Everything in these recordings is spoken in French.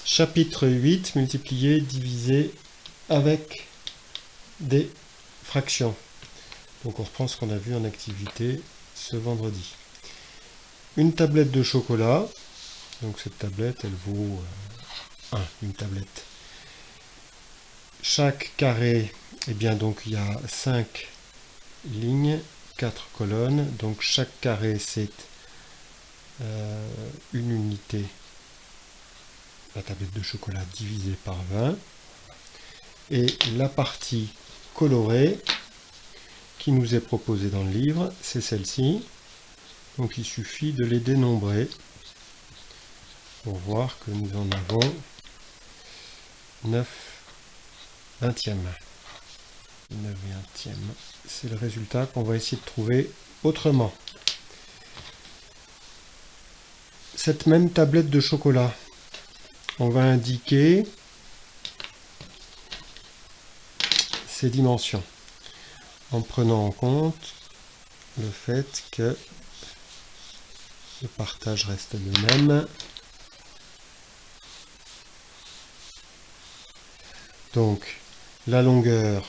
Chapitre 8, multiplier, diviser avec des fractions. Donc on reprend ce qu'on a vu en activité ce vendredi. Une tablette de chocolat. Donc cette tablette, elle vaut une tablette. Chaque carré, eh bien donc il y a 5 lignes, 4 colonnes. Donc chaque carré, c'est une unité. La tablette de chocolat divisée par 20. Et la partie colorée qui nous est proposée dans le livre, c'est celle-ci. Donc il suffit de les dénombrer pour voir que nous en avons 9 vingtièmes. 9 vingtièmes, c'est le résultat qu'on va essayer de trouver autrement. Cette même tablette de chocolat, on va indiquer ses dimensions en prenant en compte le fait que le partage reste le même. Donc la longueur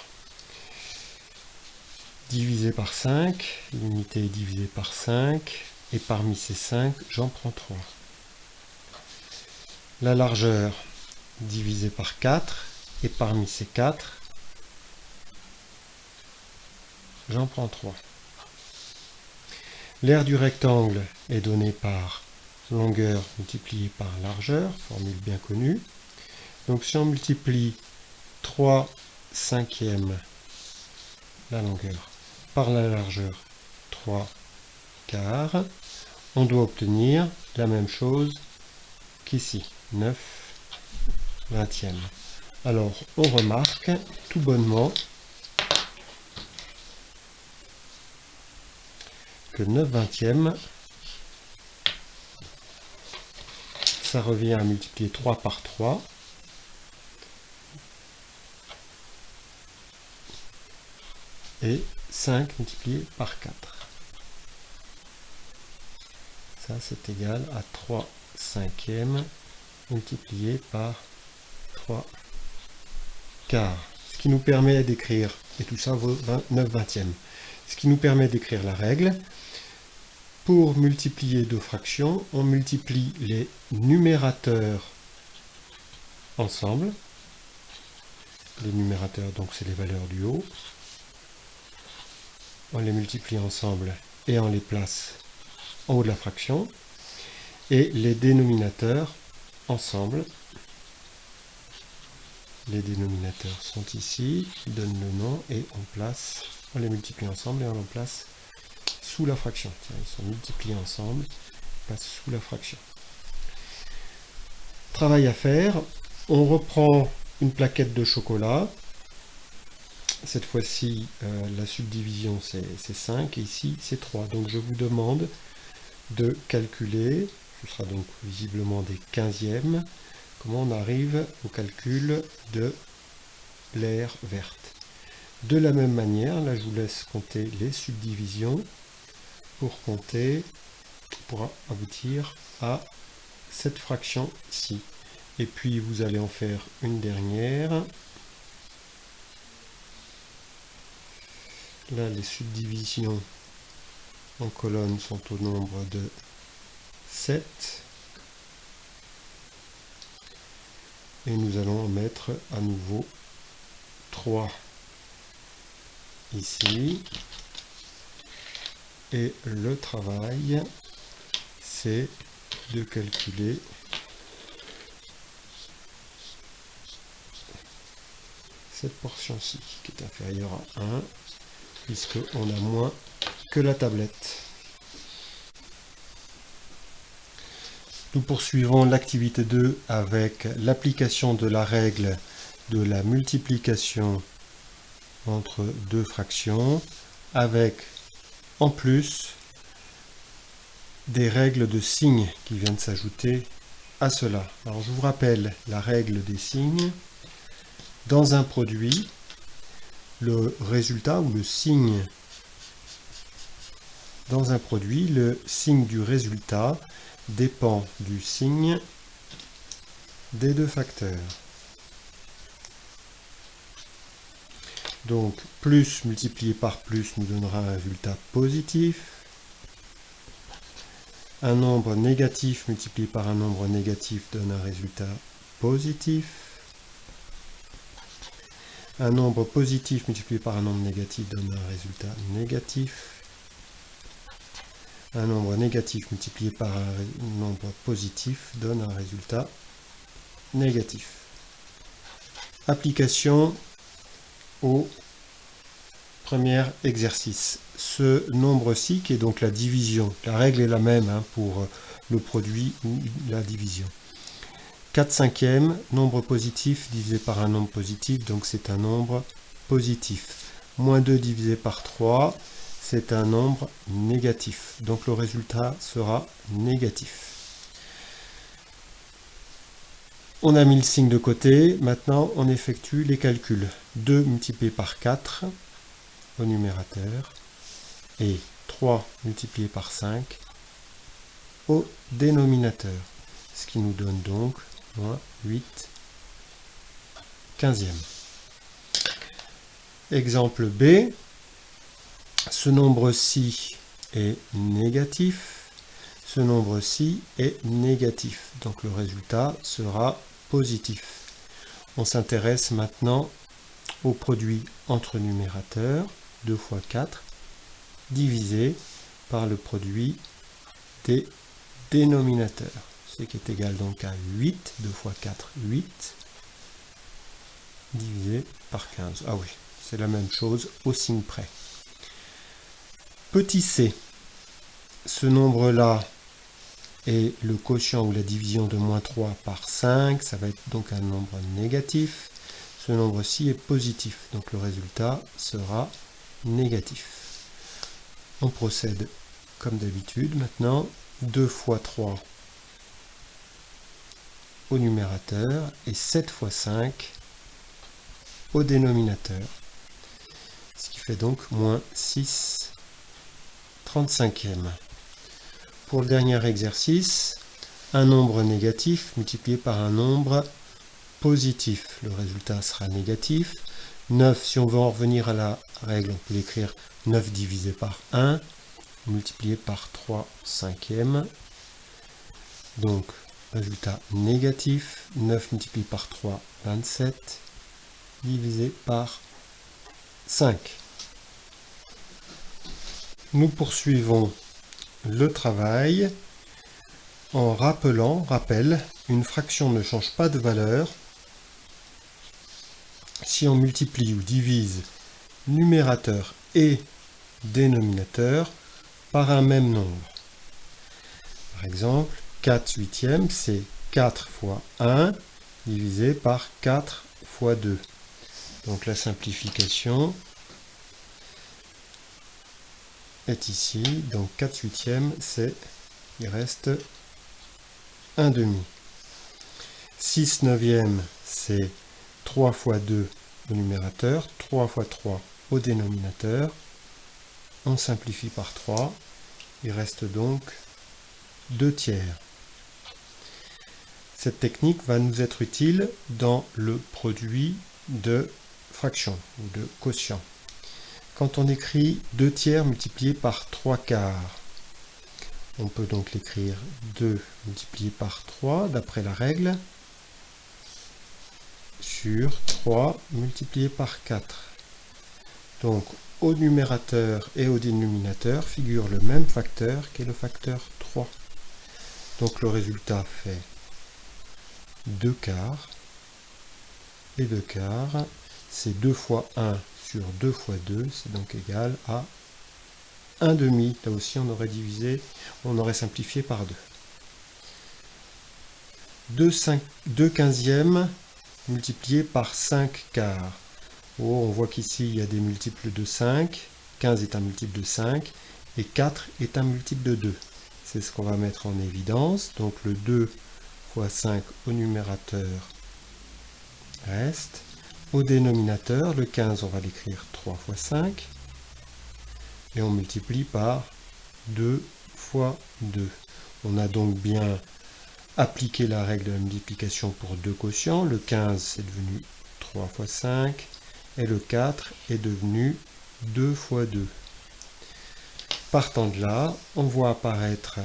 divisée par 5, l'unité est divisée par 5, et parmi ces 5, j'en prends 3. La largeur divisée par 4, et parmi ces 4, j'en prends 3. L'aire du rectangle est donné par longueur multipliée par largeur, formule bien connue. Donc si on multiplie 3 cinquièmes la longueur par la largeur 3 quarts, on doit obtenir la même chose qu'ici, 9 vingtièmes. Alors on remarque tout bonnement que 9 vingtièmes, ça revient à multiplier 3 par 3. Et 5 multiplié par 4. Ça, c'est égal à 3 cinquièmes multiplié par 3 quarts. Ce qui nous permet d'écrire, et tout ça vaut 9 vingtièmes, ce qui nous permet d'écrire la règle. Pour multiplier deux fractions, on multiplie les numérateurs ensemble. Les numérateurs, donc c'est les valeurs du haut. On les multiplie ensemble et on les place en haut de la fraction. Et les dénominateurs ensemble. Les dénominateurs sont ici, qui donnent le nom, et on les multiplie ensemble et on les place sous la fraction. Tiens, ils sont multipliés ensemble, ils passent sous la fraction. Travail à faire, on reprend une plaquette de chocolat. Cette fois-ci, la subdivision c'est 5 et ici c'est 3. Donc je vous demande de calculer, ce sera donc visiblement des quinzièmes, comment on arrive au calcul de l'aire verte. De la même manière, là je vous laisse compter les subdivisions pour aboutir à cette fraction ici. Et puis vous allez en faire une dernière. Là, les subdivisions en colonne sont au nombre de 7. Et nous allons en mettre à nouveau 3 ici. Et le travail, c'est de calculer cette portion-ci, qui est inférieure à 1, puisqu'on a moins que la tablette. Nous poursuivons l'activité 2 avec l'application de la règle de la multiplication entre deux fractions, avec en plus des règles de signes qui viennent s'ajouter à cela. Alors je vous rappelle la règle des signes. Dans un produit, le résultat ou le signe dans un produit, le signe du résultat dépend du signe des deux facteurs. Donc, plus multiplié par plus nous donnera un résultat positif. Un nombre négatif multiplié par un nombre négatif donne un résultat positif. Un nombre positif multiplié par un nombre négatif donne un résultat négatif. Un nombre négatif multiplié par un nombre positif donne un résultat négatif. Application au premier exercice. Ce nombre-ci, qui est donc la division, la règle est la même pour le produit ou la division. 4/5, nombre positif divisé par un nombre positif, donc c'est un nombre positif. Moins 2 divisé par 3, c'est un nombre négatif. Donc le résultat sera négatif. On a mis le signe de côté. Maintenant, on effectue les calculs. 2 multiplié par 4 au numérateur et 3 multiplié par 5 au dénominateur. Ce qui nous donne donc moins 8/15. Exemple B. Ce nombre-ci est négatif. Ce nombre-ci est négatif. Donc le résultat sera positif. On s'intéresse maintenant au produit entre numérateurs, 2 fois 4, divisé par le produit des dénominateurs, ce qui est égal donc à 8, 2 fois 4, 8, divisé par 15. Ah oui, c'est la même chose au signe près. Petit c, ce nombre-là est le quotient ou la division de moins 3 par 5, ça va être donc un nombre négatif. Ce nombre-ci est positif, donc le résultat sera négatif. On procède comme d'habitude maintenant, 2 fois 3 au numérateur et 7 fois 5 au dénominateur, ce qui fait donc moins 6/35. Pour le dernier exercice, un nombre négatif multiplié par un nombre positif. Le résultat sera négatif. 9, si on veut en revenir à la règle, on peut l'écrire 9 divisé par 1, multiplié par 3/5. Donc, résultat négatif. 9 multiplié par 3, 27, divisé par 5. Nous poursuivons le travail en rappel, une fraction ne change pas de valeur si on multiplie ou divise numérateur et dénominateur par un même nombre. Par exemple, 4/8, c'est 4 fois 1 divisé par 4 fois 2. Donc la simplification est ici. Donc 4/8, il reste 1/2. 6/9, c'est 3 fois 2 au numérateur, 3 fois 3 au dénominateur. On simplifie par 3. Il reste donc 2/3. Cette technique va nous être utile dans le produit de fraction ou de quotient. Quand on écrit 2/3 multiplié par 3/4, on peut donc l'écrire 2 multiplié par 3 d'après la règle sur 3 multiplié par 4. Donc au numérateur et au dénominateur figure le même facteur qui est le facteur 3. Donc le résultat fait 2/4 et 2/4, c'est 2 fois 1 sur 2 fois 2, c'est donc égal à 1/2. Là aussi on aurait divisé, on aurait simplifié par 2. 2/15 multiplié par 5/4. Oh, on voit qu'ici il y a des multiples de 5, 15 est un multiple de 5 et 4 est un multiple de 2. C'est ce qu'on va mettre en évidence. Donc le 2 fois 5 au numérateur reste. Au dénominateur, le 15, on va l'écrire 3 fois 5. Et on multiplie par 2 fois 2. On a donc bien appliquer la règle de la multiplication pour deux quotients. Le 15, c'est devenu 3 fois 5, et le 4 est devenu 2 fois 2. Partant de là, on voit apparaître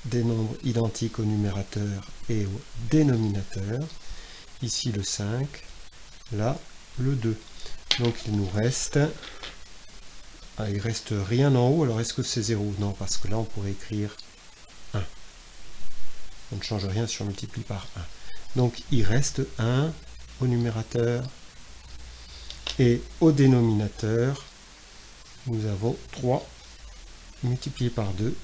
des nombres identiques au numérateur et au dénominateur. Ici le 5, là le 2. Donc il nous reste... Ah, il reste rien en haut, alors est-ce que c'est 0? Non, parce que là on pourrait écrire 1. On ne change rien si on multiplie par 1. Donc il reste 1 au numérateur et au dénominateur, nous avons 3 multiplié par 2,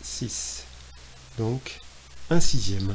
6. Donc 1/6.